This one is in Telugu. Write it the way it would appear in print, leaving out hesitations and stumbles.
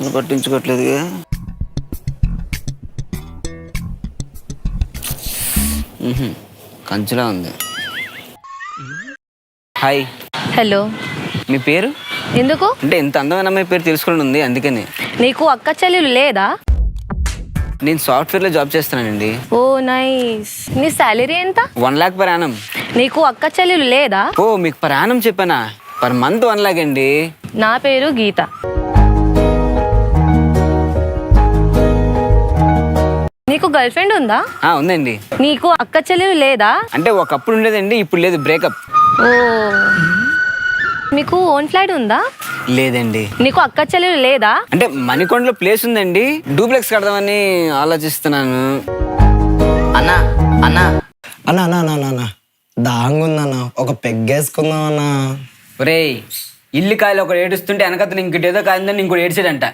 అసలు పట్టించుకోవట్లేదుగా. కంచులా ఉంది. హాయ్. హలో. మీ పేరు? ఎందుకు? అంటే ఇంత అందమైన అమ్మాయి పేరు తెలుసుకోవడం ఉంది, అందుకని. నీకు అక్క చెల్లెలు లేదా? నేను సాఫ్ట్వేర్లో జాబ్ చేస్తున్నానండి. ఓ నైస్. నీ సాలరీ ఎంత? 1 lakh per annum. నీకు అక్క చెల్లెలు లేదా? ఓ మీకు పర్ యానం చెప్పానా? పర్ మంత్ 1 lakh అండి. నా పేరు గీత. నీకు గర్ల్ ఫ్రెండ్ ఉందా? ఉందండి. నీకు అక్క చెల్లెలు లేదా? అంటే ఒకప్పుడు ఉండేదండి, ఇప్పుడు లేదు, బ్రేకప్. ఓ. మీకు ఓన్ ఫ్లాట్ ఉందా? లేదండి. నీకు అక్క చెల్లెలు లేదా? అంటే మణికొండలో ప్లేస్ ఉందండి, డూప్లెక్స్ కడదామని ఆలోచిస్తున్నాను. అన్నా అన్నా అన్నా అన్నా అన్నా అన్నా దాంగుందన్నా, ఒక పెగ్గేసుకుందాం అన్నా. ఒరేయ్, ఇల్లు కాయలు ఒకటి ఏడుస్తుంటే వెనకతను ఇంకోటి ఏదో కాయిందని ఇంకోటి ఏడ్చాడంట.